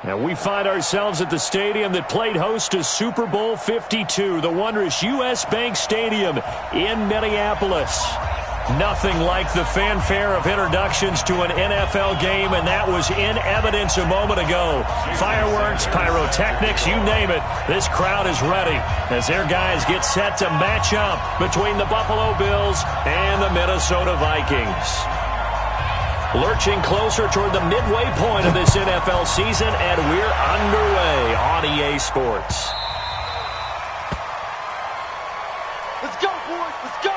And we find ourselves at the stadium that played host to Super Bowl 52, the wondrous U.S. Bank Stadium in Minneapolis. Nothing like the fanfare of introductions to an NFL game, and that was in evidence a moment ago. Fireworks, pyrotechnics, you name it. This crowd is ready as their guys get set to match up between the Buffalo Bills and the Minnesota Vikings. Lurching closer toward the midway point of this NFL season, and we're underway on EA Sports. Let's go, boys. Let's go.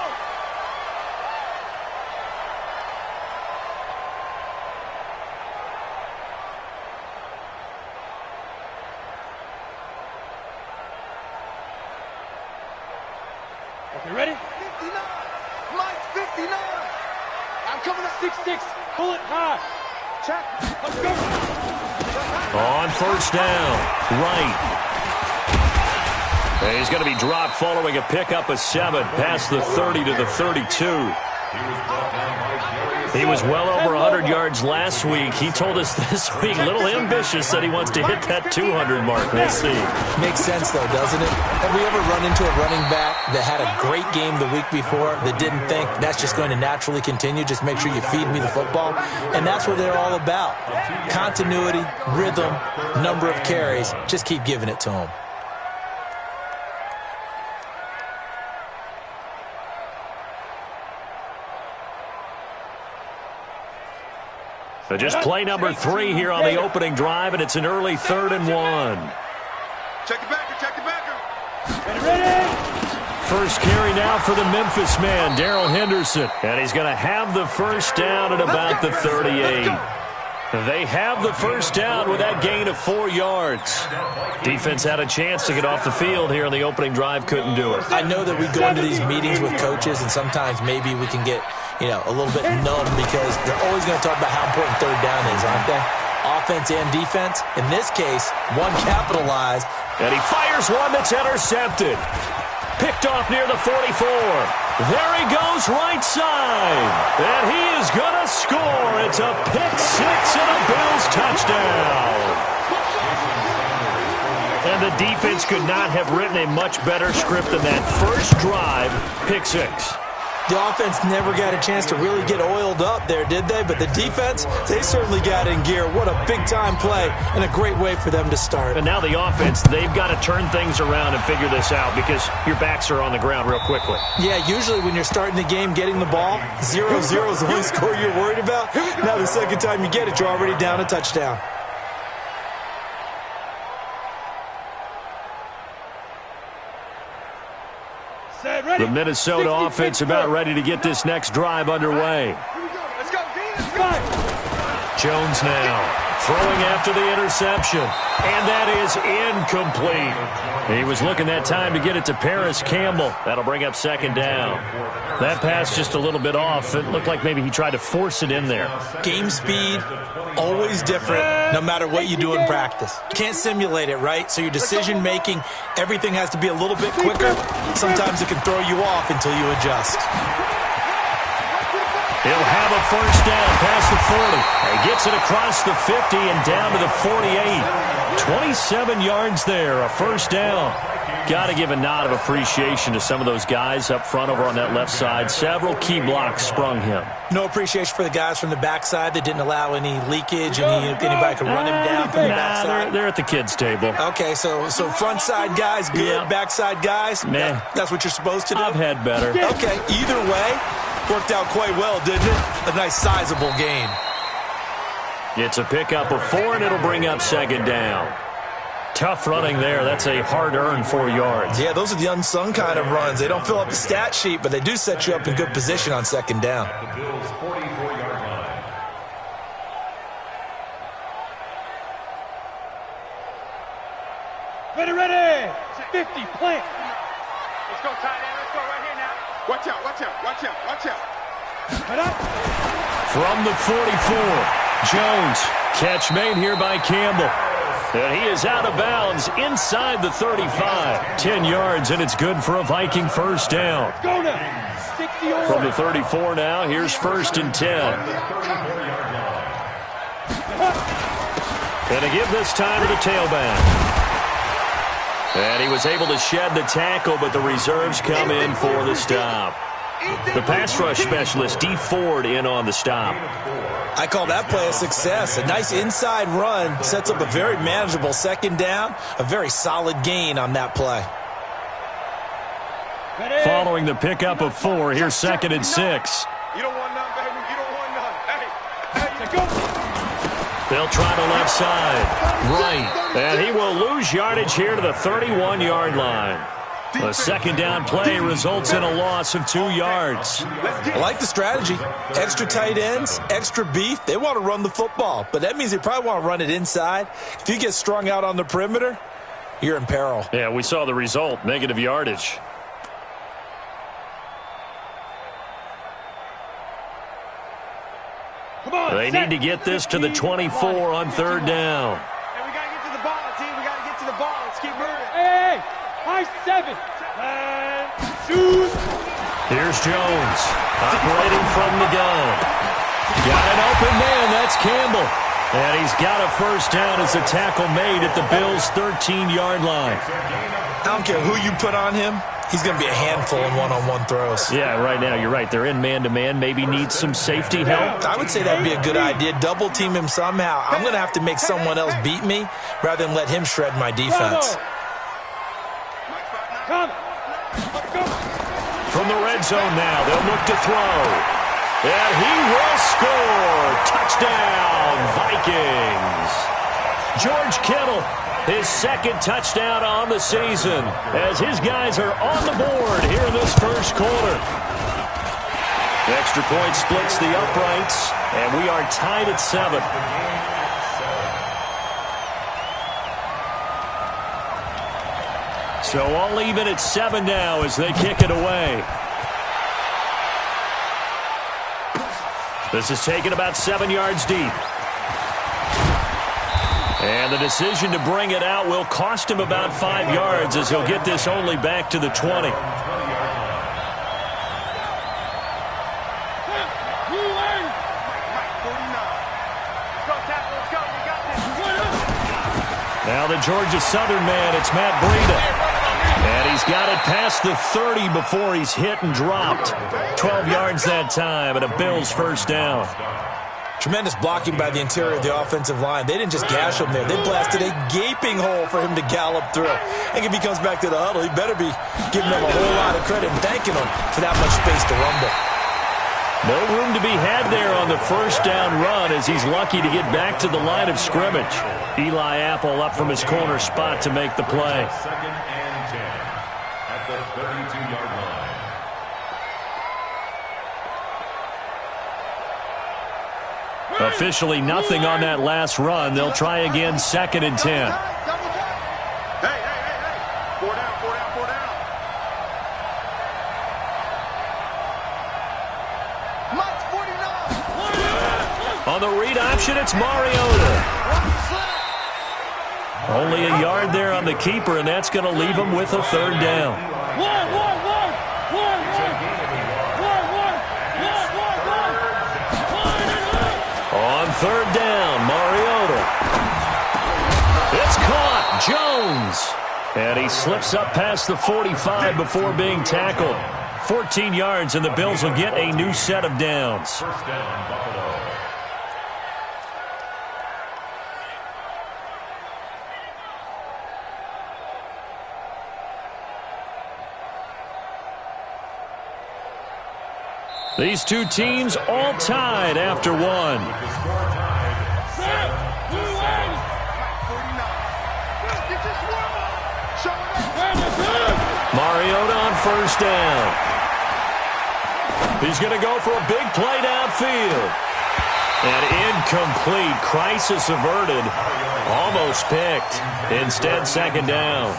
Okay, ready? 59. Mike's 59. I'm coming up 6'6". Pull it high. Check. Let's go. On first down, right. He's going to be dropped following a pickup of 7 past the 30 to the 32. He was well over 100 yards last week. He told us this week, a little ambitious, that he wants to hit that 200 mark. We'll see. Makes sense, though, doesn't it? Have we ever run into a running back that had a great game the week before that didn't think that's just going to naturally continue? Just make sure you feed me the football. And that's what they're all about. Continuity, rhythm, number of carries. Just keep giving it to them. So just play number 3 here on the opening drive, and it's an early 3rd and 1. Check it back. Check it back. Ready? First carry now for the Memphis man, Darrell Henderson. And he's going to have the first down at about the 38. They have the first down with that gain of 4 yards. Defense had a chance to get off the field here on the opening drive, couldn't do it. I know that we go into these meetings with coaches, and sometimes maybe we can get, a little bit numb because they're always going to talk about how important third down is, aren't they? Offense and defense. In this case, one capitalized. And he fires one that's intercepted. Picked off near the 44. There he goes right side. And he is going to score. It's a pick 6 and a Bills touchdown. And the defense could not have written a much better script than that first drive, pick 6. The offense never got a chance to really get oiled up there, did they? But the defense, they certainly got in gear. What a big-time play and a great way for them to start. And now the offense, they've got to turn things around and figure this out because your backs are on the ground real quickly. Yeah, usually when you're starting the game getting the ball, 0-0 is the only score you're worried about. Now the second time you get it, you're already down a touchdown. The Minnesota offense about ready to get this next drive underway. Let's go. Jones now throwing after the interception. And that is incomplete. He was looking that time to get it to Paris Campbell. That'll bring up second down. That pass just a little bit off. It looked like maybe he tried to force it in there. Game speed, always different, no matter what you do in practice. Can't simulate it, right? So your decision-making, everything has to be a little bit quicker. Sometimes it can throw you off until you adjust. He'll have a first down past the 40. He gets it across the 50 and down to the 48. 27 yards there, a first down. Got to give a nod of appreciation to some of those guys up front over on that left side. Several key blocks sprung him. No appreciation for the guys from the backside that didn't allow any leakage. Anybody could run him down from the backside. They're at the kids' table. Okay, so front side guys good, yeah. Backside guys, nah. That's what you're supposed to do? I've had better. Okay, either way, worked out quite well, didn't it? A nice sizable gain. It's a pickup of 4, and it'll bring up second down. Tough running there. That's a hard-earned 4 yards. Yeah, those are the unsung kind of runs. They don't fill up the stat sheet, but they do set you up in good position on second down. The Bills' 44-yard line. Ready. 50, plant. Let's go, tight end. Let's go right here now. Watch out. Head up. From the 44, Jones. Catch made here by Campbell. And he is out of bounds inside the 35. 10 yards, and it's good for a Viking first down. Let's go now. 60 over. From the 34 now, here's first and 10. And to give this time to the tailback. And he was able to shed the tackle, but the reserves come in for the stop. The pass rush specialist, D. Ford, in on the stop. I call that play a success. A nice inside run sets up a very manageable second down. A very solid gain on that play. Following the pickup of 4, here's 2nd and 6. You don't want none, baby. You don't want none. Hey, go. They'll try the left side. Right. And he will lose yardage here to the 31-yard line. A second down play results in a loss of 2 yards. I like the strategy. Extra tight ends, extra beef. They want to run the football, but that means they probably want to run it inside. If you get strung out on the perimeter, you're in peril. Yeah, we saw the result, negative yardage. They need to get this to the 24 on 3rd down. Hey, we got to get to the ball, team. We got to get to the ball. Let's keep moving. Hey, high 7. And shoot. Here's Jones, operating from the gun. Got an open man, that's Campbell. And he's got a first down as a tackle made at the Bills' 13-yard line. I don't care who you put on him. He's going to be a handful in one-on-one throws. Yeah, right now, you're right. They're in man-to-man. Maybe needs some safety help. I would say that'd be a good idea. Double team him somehow. I'm going to have to make someone else beat me rather than let him shred my defense. From the red zone now, they'll look to throw. And he will score. Touchdown, Vikings. George Kittle, his 2nd touchdown on the season, as his guys are on the board here in this first quarter. The extra point splits the uprights, and we are tied at 7. So all even at 7 now as they kick it away. This is taken about 7 yards deep. And the decision to bring it out will cost him about 5 yards as he'll get this only back to the 20. Now the Georgia Southern man, it's Matt Breida. And he's got it past the 30 before he's hit and dropped. 12 yards that time and a Bills first down. Tremendous blocking by the interior of the offensive line. They didn't just gash him there. They blasted a gaping hole for him to gallop through. I think if he comes back to the huddle, he better be giving them a whole lot of credit and thanking them for that much space to rumble. No room to be had there on the first down run as he's lucky to get back to the line of scrimmage. Eli Apple up from his corner spot to make the play. 2nd and 10 at the 32-yard line. Officially nothing on that last run. They'll try again 2nd and 10. Hey. 4 down. Mike's 49. On the read option, it's Mariota. Only a yard there on the keeper, and that's going to leave him with a 3rd down. On 3rd down, Mariota. It's caught, Jones. And he slips up past the 45 before being tackled. 14 yards, and the Bills will get a new set of downs. First down, Buffalo. These two teams all tied after one. Mariota on first down. He's going to go for a big play downfield. And incomplete. Crisis averted. Almost picked. Instead, 2nd down.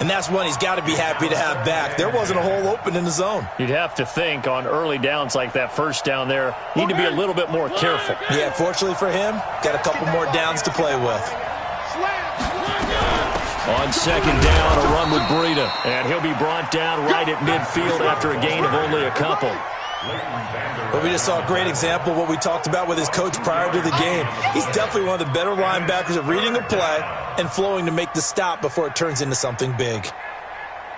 And that's one he's got to be happy to have back. There wasn't a hole open in the zone. You'd have to think on early downs like that first down there, need to be a little bit more careful. Yeah, fortunately for him, got a couple more downs to play with. On 2nd down, a run with Breida. And he'll be brought down right at midfield after a gain of only a couple. But we just saw a great example of what we talked about with his coach prior to the game. He's definitely one of the better linebackers at reading a play and flowing to make the stop before it turns into something big.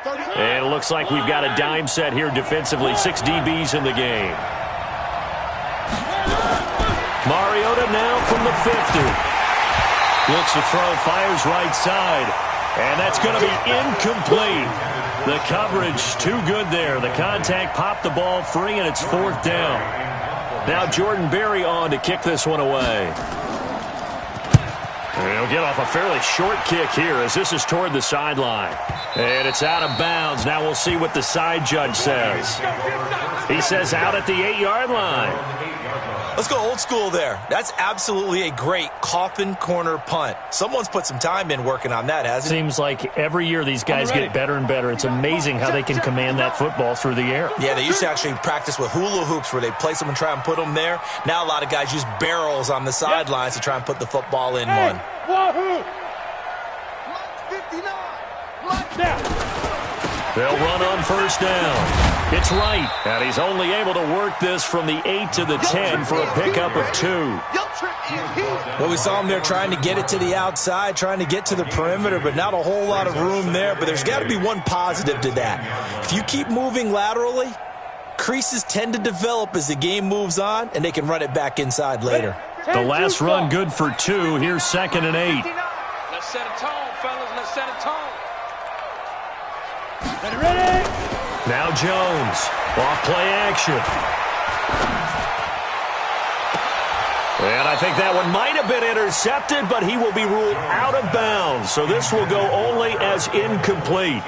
And it looks like we've got a dime set here defensively. 6 DBs in the game. Mariota now from the 50. Looks to throw, fires right side. And that's going to be incomplete. The coverage too good there. The contact popped the ball free, and it's 4th down. Now Jordan Berry on to kick this one away. And he'll get off a fairly short kick here as this is toward the sideline. And it's out of bounds. Now we'll see what the side judge says. He says out at the 8-yard line. Let's go old school there. That's absolutely a great coffin corner punt. Someone's put some time in working on that, hasn't it? Seems like every year these guys get better and better. It's amazing how they can command that football through the air. Yeah, they used to actually practice with hula hoops where they place them and try and put them there. Now a lot of guys use barrels on the sidelines to try and put the football in one. Wahoo! They'll run on first down. It's right, and he's only able to work this from the 8 to the 10 for a pickup of 2. Well, we saw him there trying to get it to the outside, trying to get to the perimeter, but not a whole lot of room there. But there's got to be one positive to that. If you keep moving laterally, creases tend to develop as the game moves on, and they can run it back inside later. The last run good for 2. Here's 2nd and 8. Let's set a tone, fellas. Let's set a tone. Ready? Now Jones, off play action. And I think that one might have been intercepted, but he will be ruled out of bounds. So this will go only as incomplete.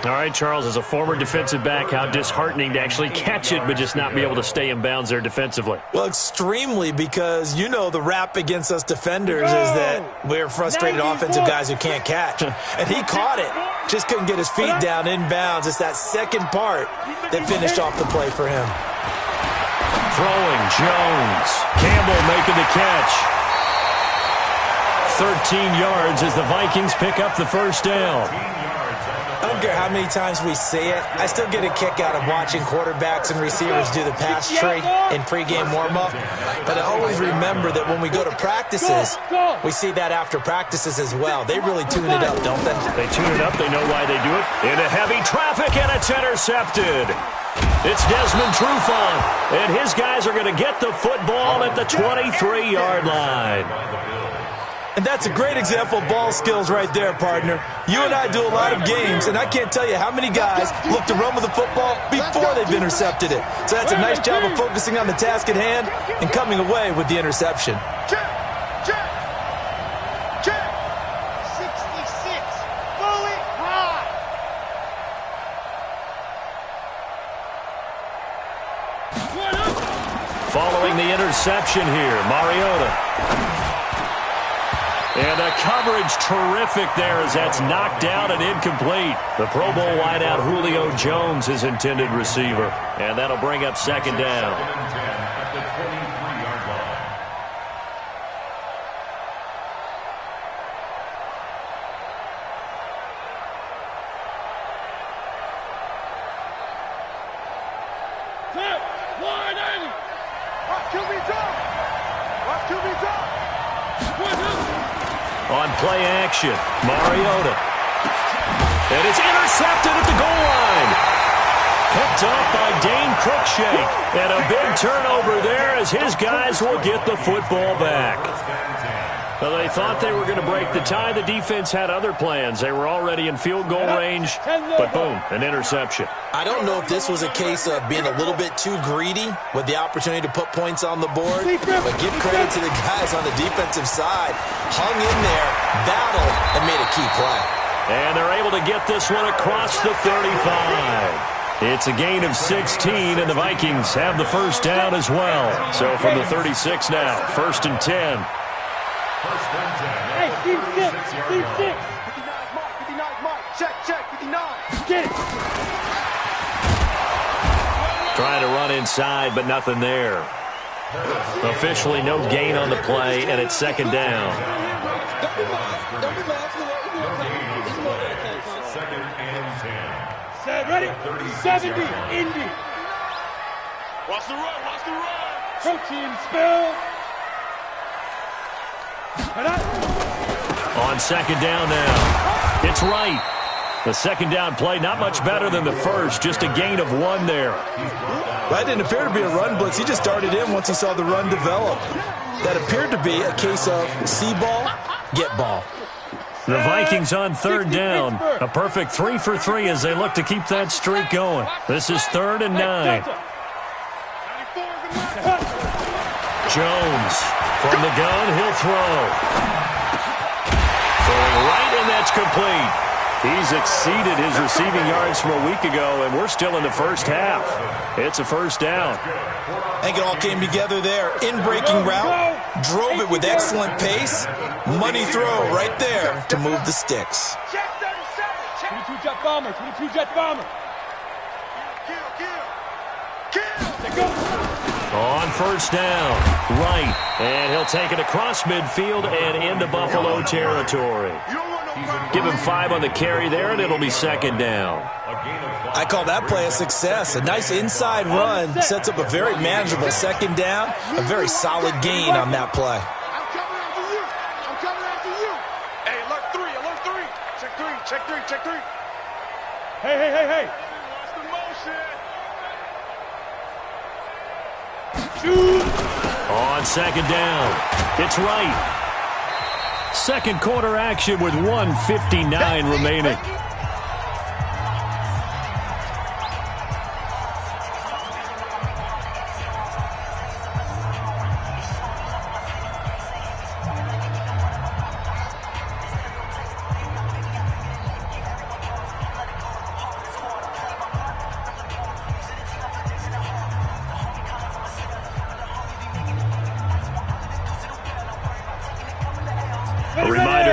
All right, Charles, as a former defensive back, how disheartening to actually catch it but just not be able to stay in bounds there defensively. Well, extremely, because you know the rap against us defenders is that we're frustrated offensive guys who can't catch. And he caught it. Just couldn't get his feet down in bounds. It's that second part that finished off the play for him. Throwing, Jones. Campbell making the catch. 13 yards as the Vikings pick up the first down. I don't care how many times we see it. I still get a kick out of watching quarterbacks and receivers do the pass tree in pregame warm-up. But I always remember that when we go to practices, we see that after practices as well. They really tune it up, don't they? They tune it up. They know why they do it. Into heavy traffic, and it's intercepted. It's Desmond Trufant, and his guys are going to get the football at the 23-yard line. And that's a great example of ball skills right there, partner. You and I do a lot of games, and I can't tell you how many guys look to run with the football before they've intercepted it. So that's a nice job of focusing on the task at hand and coming away with the interception. Check. 66. Fully high. Following the interception here, Mariota. And the coverage terrific there as that's knocked down and incomplete. The Pro Bowl wideout Julio Jones, his intended receiver. And that'll bring up 2nd down. At the 23-yard line. On play action, Mariota. And it's intercepted at the goal line. Picked off by Dane Cruikshank. And a big turnover there as his guys will get the football back. Well, they thought they were going to break the tie. The defense had other plans. They were already in field goal range, but boom, an interception. I don't know if this was a case of being a little bit too greedy with the opportunity to put points on the board, but give credit to the guys on the defensive side. Hung in there, battled, and made a key play. And they're able to get this one across the 35. It's a gain of 16, and the Vikings have the first down as well. So from the 36 now, 1st and 10. Hey, Steve 6. 59 Mike. Check, 59. Get it. Trying to run inside, but nothing there. Officially no gain on the play, and it's 2nd down. Set, ready? 70, Indy. Watch the run, watch the run. Protein spill. On second down now. It's right. The second down play, not much better than the first, just a gain of 1 there. That didn't appear to be a run blitz. He just darted in once he saw the run develop. That appeared to be a case of see ball, get ball. The Vikings on third down. A perfect 3 for 3 as they look to keep that streak going. This is 3rd and 9. Jones from the gun, he'll throw. Throwing right, and that's complete. He's exceeded his receiving yards from a week ago, and we're still in the first half. It's a first down. I think it all came together there. In-breaking route, drove it with excellent pace. Money throw right there to move the sticks. 22 jet bomber, 22 jet bomber. On first down, right, and he'll take it across midfield and into Buffalo territory. Give him 5 on the carry there, and it'll be second down. I call that play a success. A nice inside run sets up a very manageable second down. A very solid gain on that play. I'm coming after you. I'm coming after you. Hey, alert 3, alert 3. Check 3, check 3, check 3. Hey. Watch the motion. Shoot. On second down, it's right. Second quarter action with 1:59 remaining.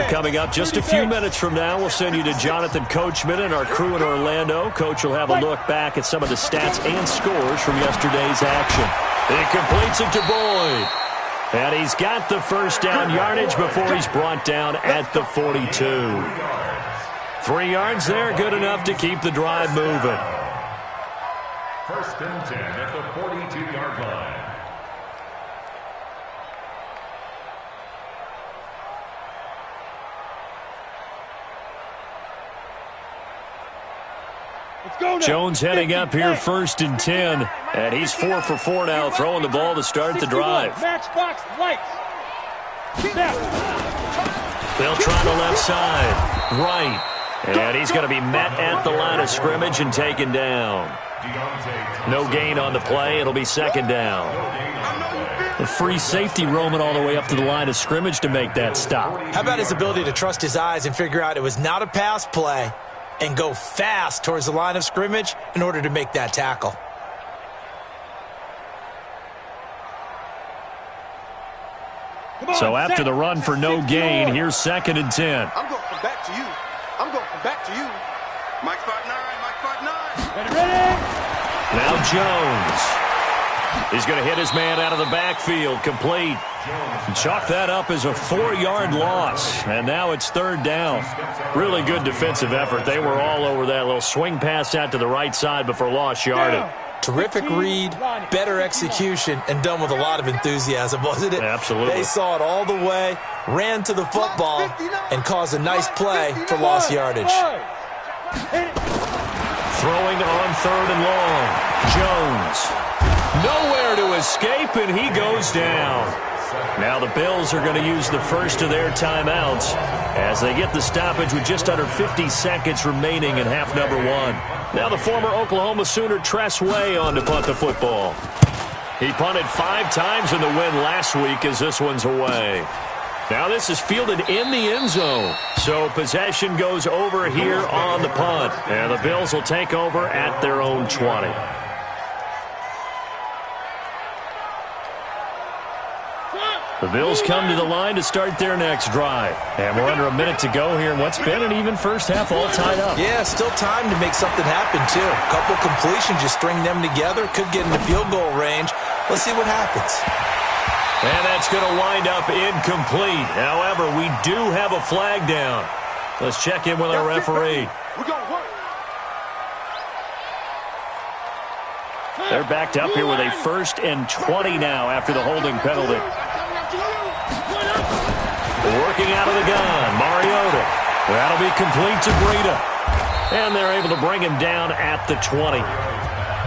Coming up just a few minutes from now, we'll send you to Jonathan Coachman and our crew in Orlando. Coach will have a look back at some of the stats and scores from yesterday's action. He completes it to Boyd. And he's got the first down yardage before he's brought down at the 42. 3 yards there, good enough to keep the drive moving. 1st and 10 at the 42-yard line. Jones heading up here 1st and 10, and he's 4 for 4 now, throwing the ball to start the drive. Matchbox lights. They'll try the left side, right, and he's going to be met at the line of scrimmage and taken down. No gain on the play. It'll be second down. The free safety roaming all the way up to the line of scrimmage to make that stop. How about his ability to trust his eyes and figure out it was not a pass play and go fast towards the line of scrimmage in order to make that tackle. So after the run for no gain, here's 2nd and 10. I'm going to come back to you. I'm going to come back to you. Mike 5'9", Mike 5'9". Ready? Now Jones. He's going to hit his man out of the backfield, complete. Chalk that up as a 4-yard loss, and now it's 3rd down. Really good defensive effort. They were all over that little swing pass out to the right side before lost yardage. Terrific read, better execution, and done with a lot of enthusiasm, wasn't it? Absolutely. They saw it all the way, ran to the football, and caused a nice play for lost yardage. Throwing on 3rd and long. Jones. Nowhere to escape, and he goes down. Now the Bills are going to use the first of their timeouts as they get the stoppage with just under 50 seconds remaining in half number 1. Now the former Oklahoma Sooner Tress Way on to punt the football. He punted 5 times in the win last week as this one's away. Now this is fielded in the end zone. So possession goes over here on the punt. And the Bills will take over at their own 20. The Bills come to the line to start their next drive. And we're under a minute to go here in what's been an even first half, all tied up. Yeah, still time to make something happen, too. A couple completions, just string them together. Could get into field goal range. Let's see what happens. And that's going to wind up incomplete. However, we do have a flag down. Let's check in with our referee. They're backed up here with a 1st and 20 now after the holding penalty. Working out of the gun, Mariota. That'll be complete to Breida. And they're able to bring him down at the 20.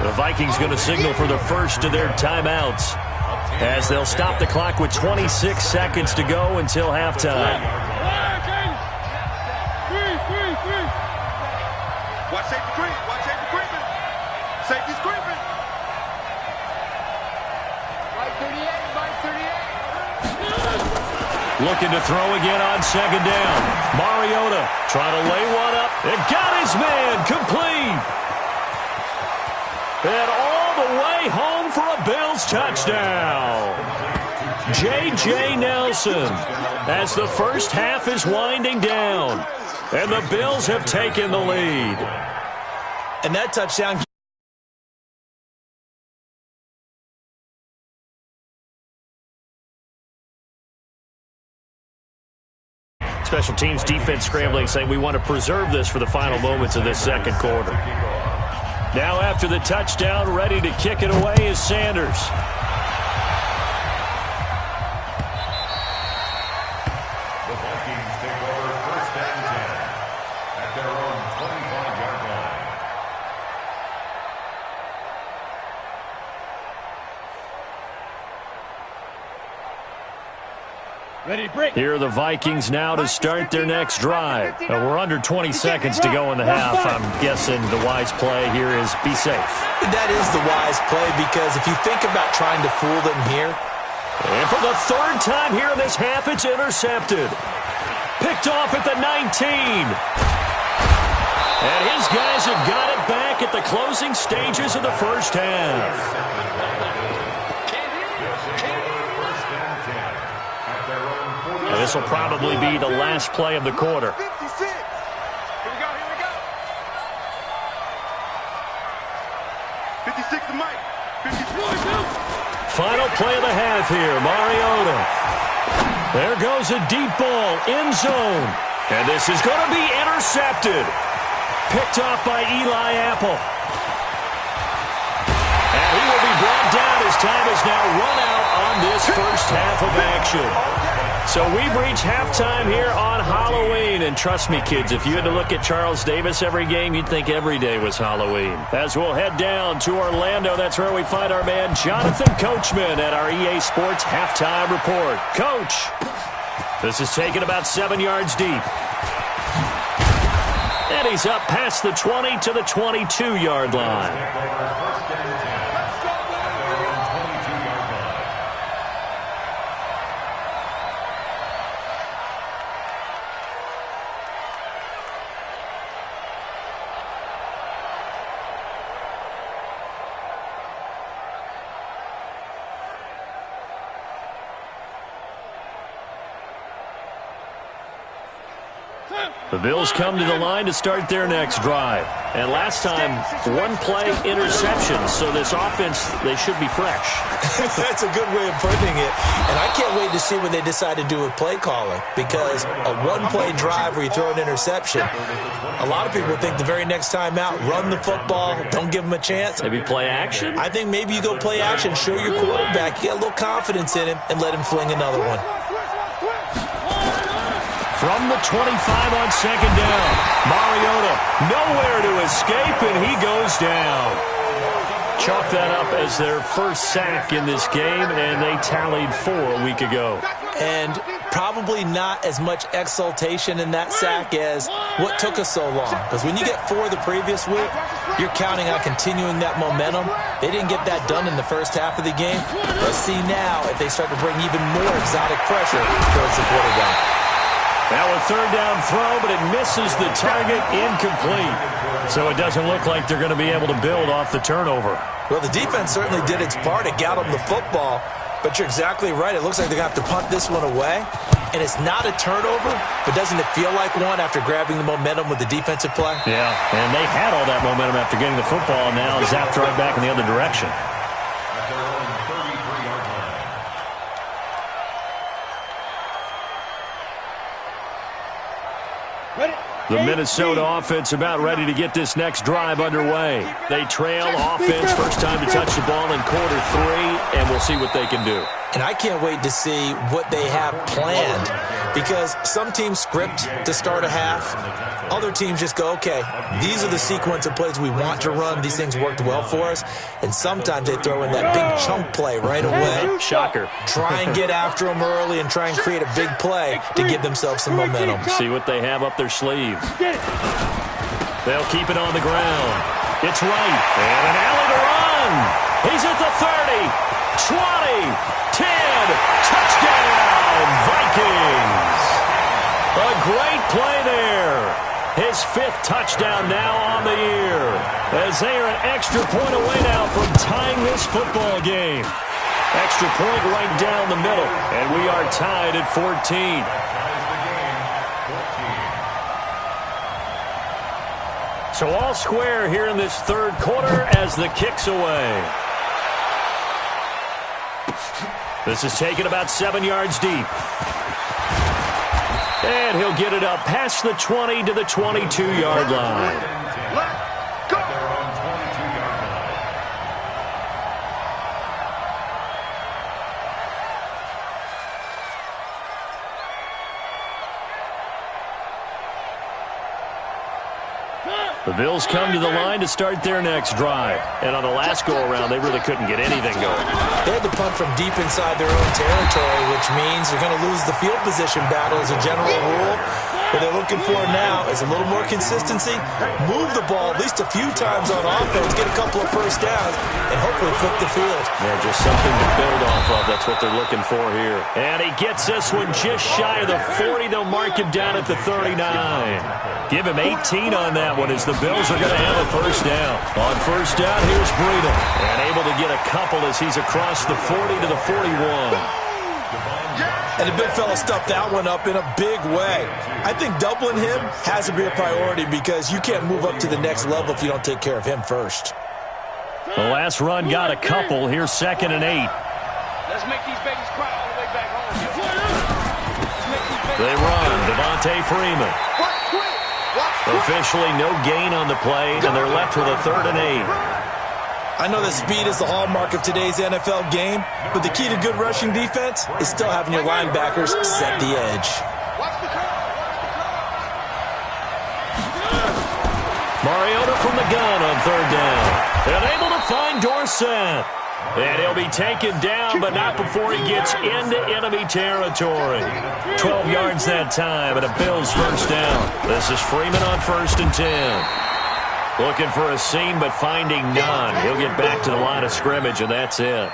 The Vikings going to signal for the first of their timeouts as they'll stop the clock with 26 seconds to go until halftime. Watch safety creep. Watch safety creeping. Safety's creeping. Right 38. Right 38. Looking to throw again on 2nd down. Mariota trying to lay one up. And got his man complete. And all the way home for a Bills touchdown. J.J. Nelson as the first half is winding down. And the Bills have taken the lead. And that touchdown... Special teams defense scrambling, saying we want to preserve this for the final moments of this second quarter. Now after the touchdown, ready to kick it away is Sanders. The Vikings take over 1st and 10 at their own 25-yard line. Ready to break. Here are the Vikings now to start their next drive. We're under 20 seconds to go in the half. I'm guessing the wise play here is be safe. That is the wise play, because if you think about trying to fool them here. And for the 3rd time here in this half, it's intercepted. Picked off at the 19. And his guys have got it back at the closing stages of the first half. And this will probably be the last play of the quarter. 56. Here we go. 56 to Mike. 54. Final play of the half here, Mariota. There goes a deep ball, end zone. And this is going to be intercepted. Picked off by Eli Apple. And he will be brought down as time is now run out on this first half of action. So we've reached halftime here on Halloween. And trust me, kids, if you had to look at Charles Davis every game, you'd think every day was Halloween. As we'll head down to Orlando, that's where we find our man Jonathan Coachman at our EA Sports Halftime Report. Coach, this is taken about 7 yards deep. And he's up past the 20 to the 22-yard line. The Bills come to the line to start their next drive. And last time, 1-play interception. So this offense, they should be fresh. That's a good way of putting it. And I can't wait to see what they decide to do with play calling. Because a 1-play drive where you throw an interception, a lot of people think the very next time out, run the football, don't give them a chance. Maybe play action? I think maybe you go play action, show your quarterback, you get a little confidence in him, and let him fling another one. From the 25 on 2nd down, Mariota nowhere to escape, and he goes down. Chalk that up as their first sack in this game, and they tallied 4 a week ago. And probably not as much exultation in that sack as what took us so long. Because when you get 4 the previous week, you're counting on continuing that momentum. They didn't get that done in the first half of the game. Let's see now if they start to bring even more exotic pressure towards the quarterback. Now a 3rd down throw, but it misses the target, incomplete. So it doesn't look like they're going to be able to build off the turnover. Well, the defense certainly did its part. It got them the football. But you're exactly right. It looks like they're going to have to punt this one away. And it's not a turnover, but doesn't it feel like one after grabbing the momentum with the defensive play? Yeah, and they had all that momentum after getting the football, and now zapped right back in the other direction. Ready? The Minnesota offense about ready to get this next drive underway. They trail offense, first time to touch the ball in quarter 3, and we'll see what they can do. And I can't wait to see what they have planned, because some teams script to start a half. Other teams just go, okay, these are the sequence of plays we want to run. These things worked well for us. And sometimes they throw in that big chunk play right away. Shocker. Try and get after them early and try and create a big play to give themselves some momentum. See what they have up their sleeve. They'll keep it on the ground. It's right. And an alley to run. He's at the 30, 20, 10. Touchdown, Vikings. A great play there. His 5th touchdown now on the year, as they are an extra point away now from tying this football game. Extra point right down the middle, and we are tied at 14. So all square here in this third quarter as the kick's away. This is taken about 7 yards deep. And he'll get it up past the 20 to the 22-yard line. Let's go! Their own 22-yard line. The Bills come to the line to start their next drive. And on the last go-around, they really couldn't get anything going. They had to punt from deep inside their own territory, which means they're going to lose the field position battle as a general rule. What they're looking for now is a little more consistency, move the ball at least a few times on offense, get a couple of first downs, and hopefully flip the field. Yeah, just something to build off of. That's what they're looking for here. And he gets this one just shy of the 40. They'll mark him down at the 39. Give him 18 on that one as the Bills are going to have a first down. On first down, here's Breida. And able to get a couple as he's across the 40 to the 41. And the big fella stuffed that one up in a big way. I think doubling him has to be a priority because you can't move up to the next level if you don't take care of him first. The last run got a couple. Here's 2nd and 8. Let's make these babies cry all the way back home. They run. Devontae Freeman. Officially no gain on the play, and they're left with a 3rd and 8. I know that speed is the hallmark of today's NFL game, but the key to good rushing defense is still having your linebackers set the edge. Mariota from the gun on 3rd down. And able to find Dorsett. And he'll be taken down, but not before he gets into enemy territory. 12 yards that time, and a Bills first down. This is Freeman on 1st and 10. Looking for a seam, but finding none. He'll get back to the line of scrimmage, and that's it.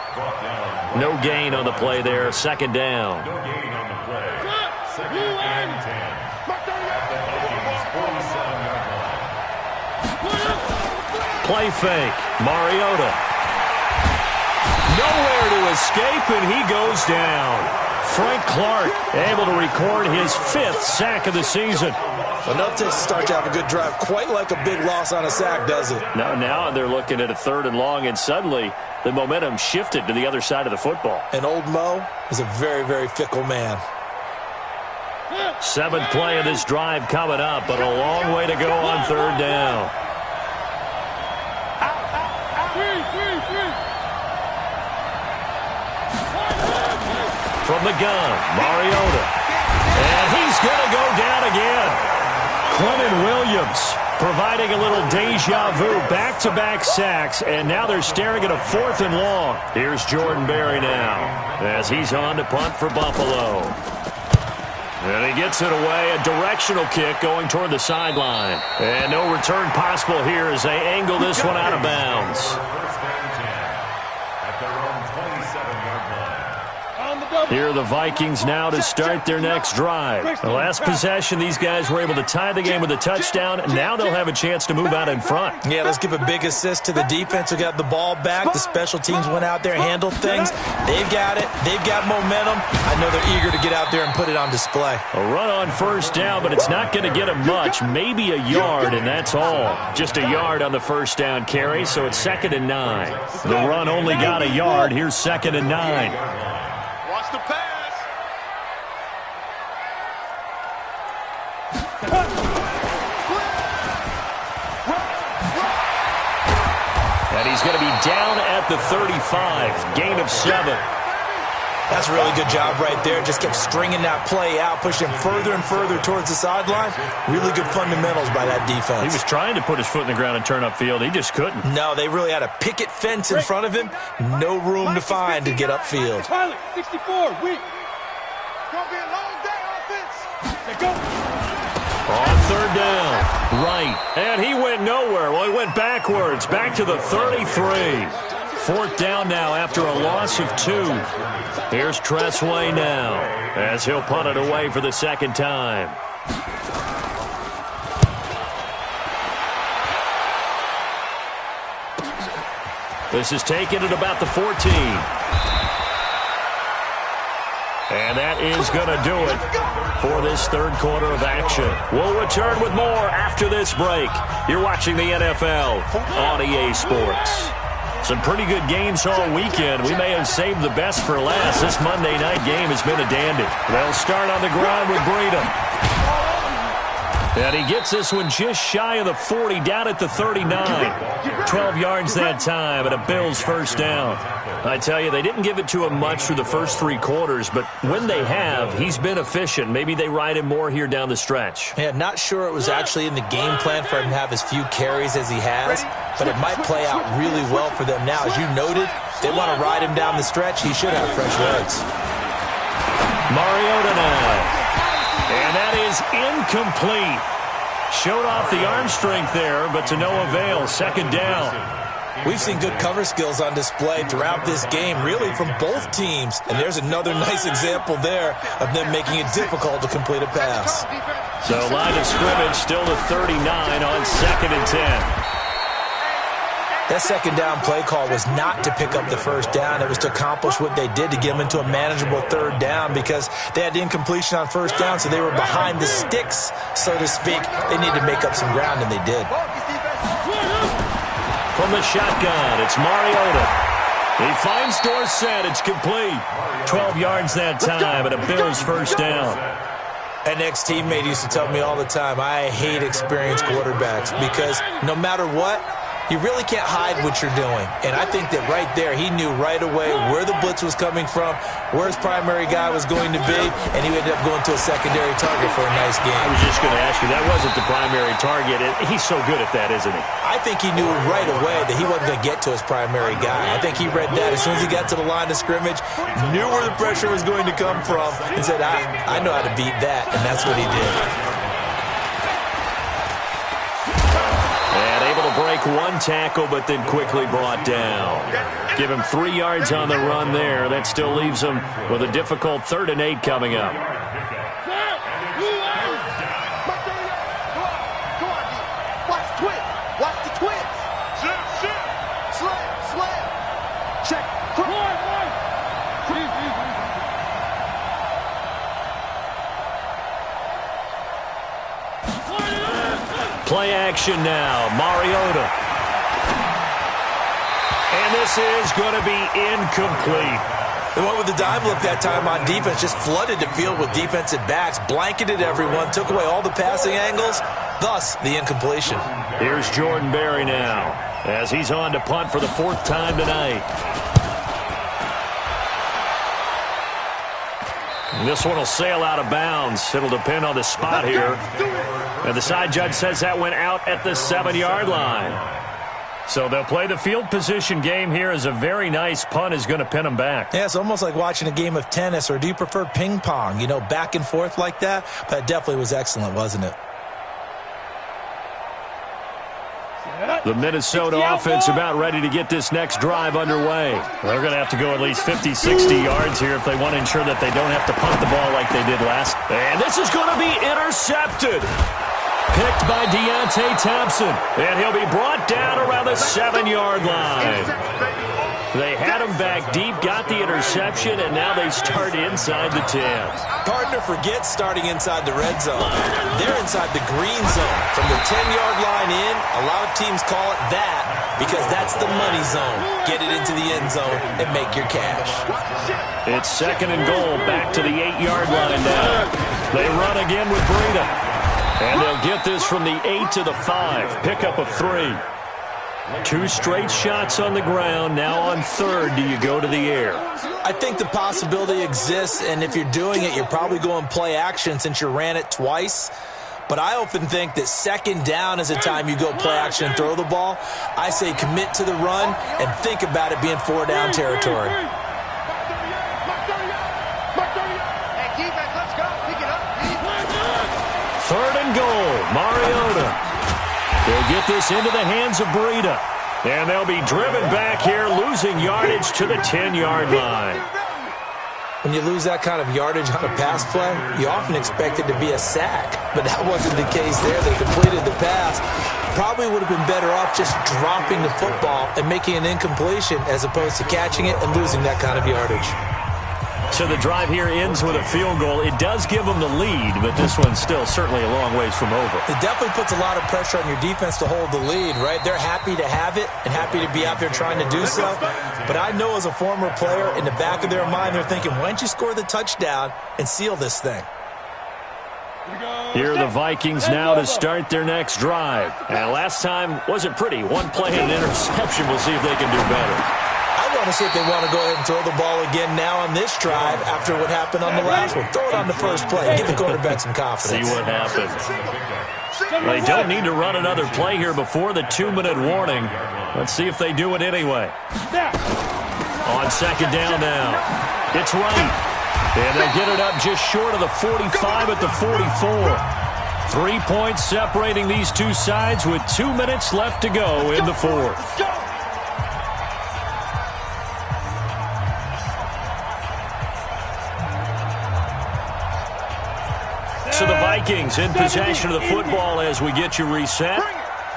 No gain on the play there. 2nd down. No gain on the play. 2nd and 10. At the Vikings' 47-yard line. Play fake. Mariota. Nowhere to escape, and he goes down. Frank Clark able to record his 5th sack of the season. Enough to start to have a good drive. Quite like a big loss on a sack, does it? Now they're looking at a 3rd and long, and suddenly the momentum shifted to the other side of the football. And old Mo is a very, very fickle man. 7th play of this drive coming up, but a long way to go on 3rd down. From the gun, Mariota. And he's going to go down again. Clement Williams providing a little deja vu, back-to-back sacks, and now they're staring at a 4th and long. Here's Jordan Berry now as he's on to punt for Buffalo. And he gets it away, a directional kick going toward the sideline. And no return possible here as they angle this one out of bounds. 1st and 10. At their own 27-yard line. Here are the Vikings now to start their next drive. The last possession, these guys were able to tie the game with a touchdown, and now they'll have a chance to move out in front. Yeah, let's give a big assist to the defense who got the ball back. The special teams went out there, handled things. They've got it. They've got momentum. I know they're eager to get out there and put it on display. A run on 1st down, but it's not going to get them much. Maybe a yard, and that's all. Just a yard on the 1st down carry, so it's 2nd and 9. The run only got a yard. Here's 2nd and 9. Watch the pass. And he's going to be down at the 35. Gain of 7. That's a really good job right there. Just kept stringing that play out, pushing further and further towards the sideline. Really good fundamentals by that defense. He was trying to put his foot in the ground and turn upfield. He just couldn't. No, they really had a picket fence in front of him. No room to find to get upfield. Pilot, 64, weak. Gonna be a long day, offense. They go. On third down, right. And he went nowhere. Well, he went backwards, back to the 33. Fourth down now after a loss of 2. Here's Tressway now as he'll punt it away for the second time. This is taken at about the 14. And that is going to do it for this third quarter of action. We'll return with more after this break. You're watching the NFL on EA Sports. Some pretty good games all weekend. We may have saved the best for last. This Monday night game has been a dandy. They'll start on the ground with Breida. And he gets this one just shy of the 40, down at the 39. 12 yards that time, and a Bills first down. I tell you, they didn't give it to him much through the first 3 quarters, but when they have, he's been efficient. Maybe they ride him more here down the stretch. Yeah, not sure it was actually in the game plan for him to have as few carries as he has, but it might play out really well for them now. As you noted, they want to ride him down the stretch. He should have fresh legs. Mariota now. And that is incomplete. Showed off the arm strength there, but to no avail. Second down. We've seen good cover skills on display throughout this game, really from both teams. And there's another nice example there of them making it difficult to complete a pass. So line of scrimmage still to 39 on 2nd and 10. That second down play call was not to pick up the first down. It was to accomplish what they did, to get them into a manageable third down, because they had the incompletion on first down, so they were behind the sticks, so to speak. They needed to make up some ground, and they did. From the shotgun, it's Mariota. He finds Dorsett. It's complete. 12 yards that time, and a Bills first down. An ex-teammate used to tell me all the time, I hate experienced quarterbacks, because no matter what, you really can't hide what you're doing. And I think that right there, he knew right away where the blitz was coming from, where his primary guy was going to be, and he ended up going to a secondary target for a nice game. I was just going to ask you, that wasn't the primary target. He's so good at that, isn't he? I think he knew right away that he wasn't going to get to his primary guy. I think he read that as soon as he got to the line of scrimmage, knew where the pressure was going to come from, and said, I know how to beat that, and that's what he did. Break one tackle, but then quickly brought down. Give him 3 yards on the run there. That still leaves him with a difficult 3rd and 8 coming up. Watch the twins. Watch the twins. Slam. Check. Play action now. Mariota. And this is going to be incomplete. The one with the dime look that time on defense just flooded the field with defensive backs, blanketed everyone, took away all the passing angles, thus the incompletion. Here's Jordan Berry now as he's on to punt for the 4th time tonight. And this one will sail out of bounds. It'll depend on the spot here. And the side judge says that went out at the 7-yard line. So they'll play the field position game here as a very nice punt is going to pin them back. Yeah, it's almost like watching a game of tennis, or do you prefer ping pong? You know, back and forth like that? But it definitely was excellent, wasn't it? The Minnesota offense about ready to get this next drive underway. They're going to have to go at least 50, 60 yards here if they want to ensure that they don't have to punt the ball like they did last. And this is going to be intercepted. Picked by Deontay Thompson. And he'll be brought down around the 7-yard line. They had him back deep, got the interception, and now they start inside the 10. Partner forgets starting inside the red zone. They're inside the green zone. From the 10-yard line in, a lot of teams call it that because that's the money zone. Get it into the end zone and make your cash. It's 2nd and goal, back to the 8-yard line now. They run again with Breida. And they'll get this from the 8 to the 5. Pickup of 3. 2 straight shots on the ground. Now on third, do you go to the air? I think the possibility exists, and if you're doing it, you're probably going play action since you ran it twice. But I often think that second down is a time you go play action and throw the ball. I say commit to the run and think about it being 4-down territory. Third and goal, Mariota. They'll get this into the hands of Breida. And they'll be driven back here, losing yardage to the 10-yard line. When you lose that kind of yardage on a pass play, you often expect it to be a sack. But that wasn't the case there. They completed the pass. Probably would have been better off just dropping the football and making an incompletion as opposed to catching it and losing that kind of yardage. So the drive here ends with a field goal. It does give them the lead, but this one's still certainly a long ways from over. It definitely puts a lot of pressure on your defense to hold the lead, right? They're happy to have it and happy to be out there trying to do so. But I know as a former player, in the back of their mind, they're thinking, why don't you score the touchdown and seal this thing? Here are the Vikings now to start their next drive. And last time wasn't pretty. One play and an interception. We'll see if they can do better. I want to see if they want to go ahead and throw the ball again now on this drive after what happened on the last one. Throw it on the first play. Give the quarterback some confidence. See what happens. They don't need to run another play here before the 2-minute warning. Let's see if they do it anyway. On second down now. It's right. And they'll get it up just short of the 45 at the 44. 3 points separating these two sides with 2 minutes left to go in the fourth. So the Vikings in possession of the football as we get you reset.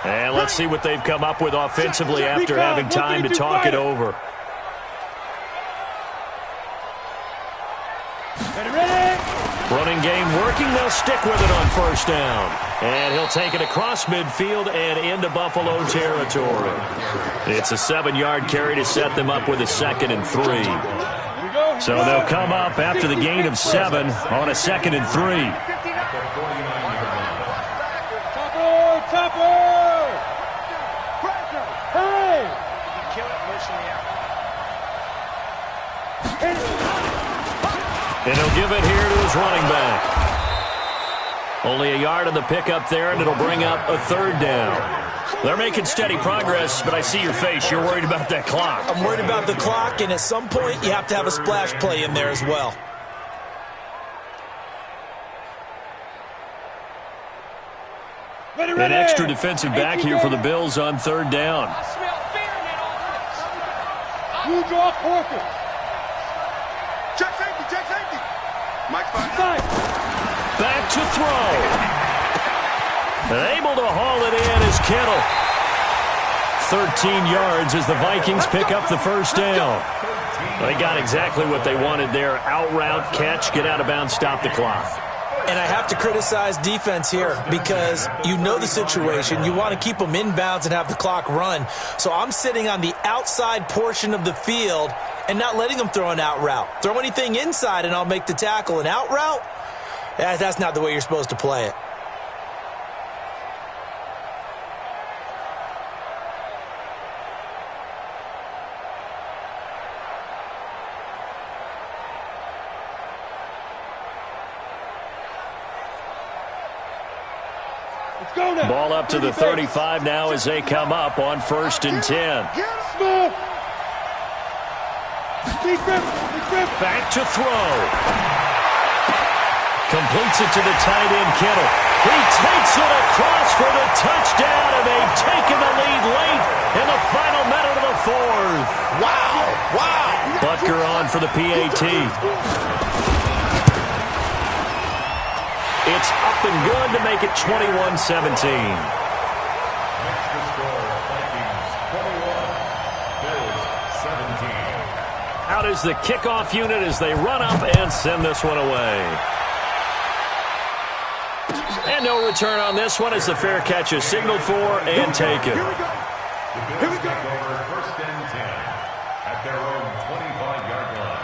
And let's see what they've come up with offensively after having time to talk it over. Running game working. They'll stick with it on first down. And he'll take it across midfield and into Buffalo territory. It's a 7-yard carry to set them up with a 2nd and 3. So they'll come up after the gain of 7 on a 2nd and 3. And he'll give it here to his running back. Only a yard on the pickup there, and it'll bring up a 3rd down. They're making steady progress, but I see your face. You're worried about that clock. I'm worried about the clock, and at some point, you have to have a splash play in there as well. An extra defensive back here for the Bills on 3rd down. You draw quarter. Check safety. Mike Back to throw. And able to haul it in is Kittle. 13 yards as the Vikings pick up the first down. They got exactly what they wanted there. Out route, catch, get out of bounds, stop the clock. And I have to criticize defense here because you know the situation. You want to keep them inbounds and have the clock run. So I'm sitting on the outside portion of the field and not letting them throw an out route. Throw anything inside and I'll make the tackle. An out route? That's not the way you're supposed to play it. Ball up to the 35 now as they come up on 1st and 10. Back to throw. Completes it to the tight end, Kittle. He takes it across for the touchdown, and they've taken the lead late in the final minute of the 4th. Wow. Butker on for the PAT. It's up and good to make it 21-17. Out is the kickoff unit as they run up and send this one away. And no return on this one as the fair catch is signaled for and taken. Here we go. The Bills take over 1st and 10 at their own 25-yard line.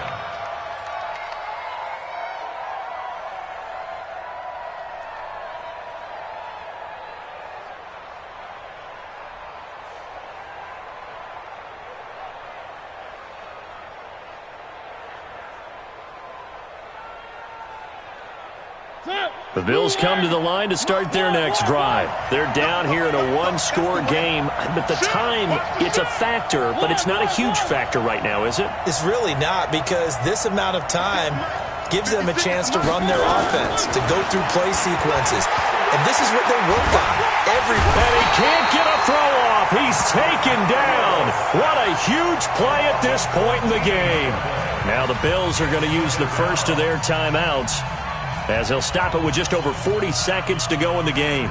The Bills come to the line to start their next drive. They're down here in a one-score game, but the time, it's a factor, but it's not a huge factor right now, is it? It's really not, because this amount of time gives them a chance to run their offense, to go through play sequences. And this is what they work on. And he can't get a throw off. He's taken down. What a huge play at this point in the game. Now the Bills are going to use the first of their timeouts, as they'll stop it with just over 40 seconds to go in the game.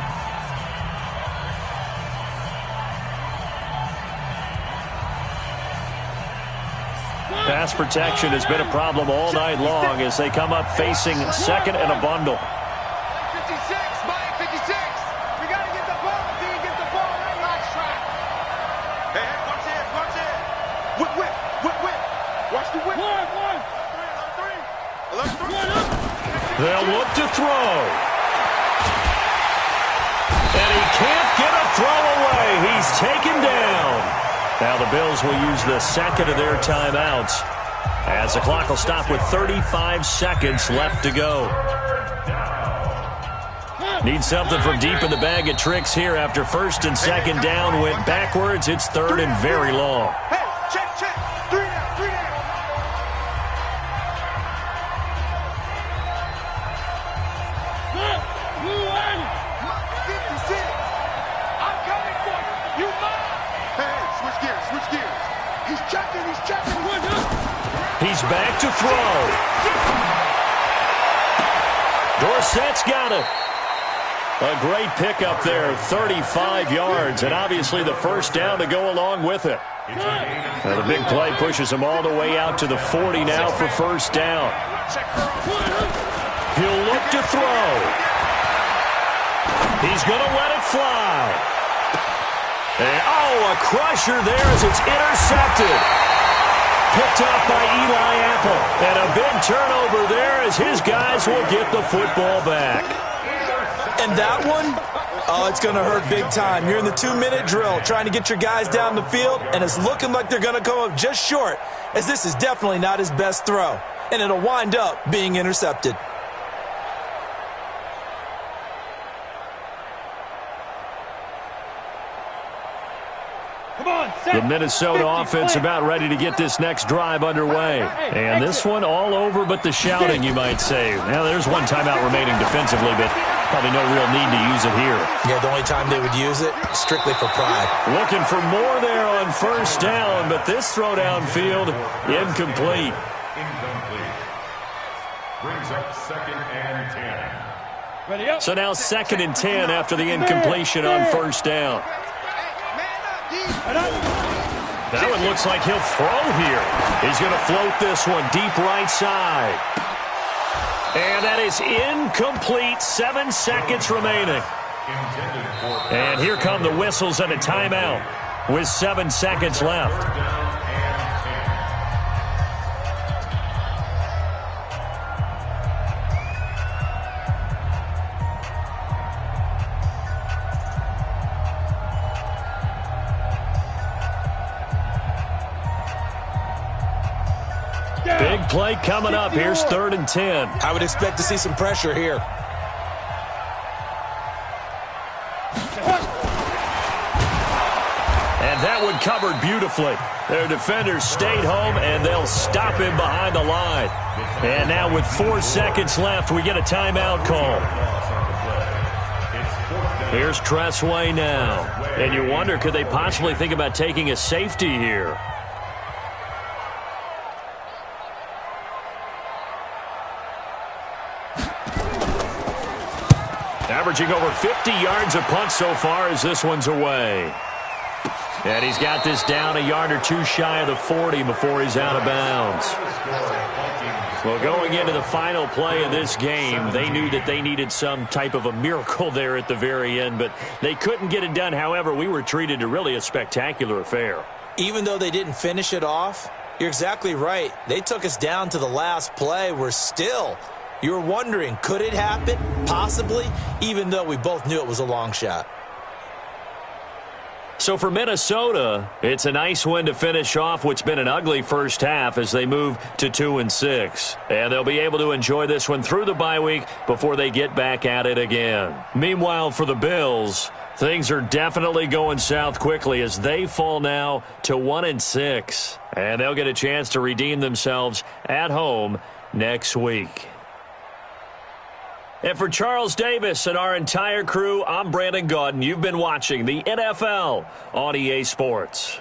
Pass protection has been a problem all night long as they come up facing second and a bundle. 56, Mike, 56. We got to get the ball. If you get the ball, right last track. Hey, watch it, watch it. Whip. Watch the whip. One. 3. They'll look to throw. And he can't get a throw away. He's taken down. Now the Bills will use the second of their timeouts, as the clock will stop with 35 seconds left to go. Need something from deep in the bag of tricks here after first and second down went backwards. It's third and very long. Hey, check. 3 down. He's back to throw. Dorsett's got it. A great pickup there, 35 yards, and obviously the first down to go along with it. And the big play pushes him all the way out to the 40 now for first down. He'll look to throw. He's going to let it fly. And, a crusher there as it's intercepted. Picked up by Eli Apple. And a big turnover there as his guys will get the football back. And that one, it's going to hurt big time. You're in the 2-minute drill trying to get your guys down the field, and it's looking like they're going to come up just short, as this is definitely not his best throw. And it'll wind up being intercepted. The Minnesota offense about ready to get this next drive underway. And this one all over but the shouting, you might say. Now, there's one timeout remaining defensively, but probably no real need to use it here. Yeah, the only time they would use it, strictly for pride. Looking for more there on first down, but this throw downfield, incomplete. Brings up 2nd and 10. So now 2nd and 10 after the incompletion on first down. That one looks like he'll throw here. He's going to float this one deep right side. And that is incomplete. 7 seconds remaining. And here come the whistles and a timeout with 7 seconds left. Big play coming up. Here's 3rd and 10. I would expect to see some pressure here. And that one covered beautifully. Their defenders stayed home, and they'll stop him behind the line. And now with 4 seconds left, we get a timeout call. Here's Tressway now. And you wonder, could they possibly think about taking a safety here? Averaging over 50 yards a punt so far as this one's away. And he's got this down a yard or two shy of the 40 before he's out of bounds. Well, going into the final play of this game, they knew that they needed some type of a miracle there at the very end, but they couldn't get it done. However, we were treated to really a spectacular affair. Even though they didn't finish it off, you're exactly right. They took us down to the last play. We're still... You're wondering, could it happen? Possibly, even though we both knew it was a long shot. So for Minnesota, it's a nice win to finish off what's been an ugly first half as they move to 2-6. And they'll be able to enjoy this one through the bye week before they get back at it again. Meanwhile, for the Bills, things are definitely going south quickly as they fall now to 1-6. And they'll get a chance to redeem themselves at home next week. And for Charles Davis and our entire crew, I'm Brandon Gaudin. You've been watching the NFL on EA Sports.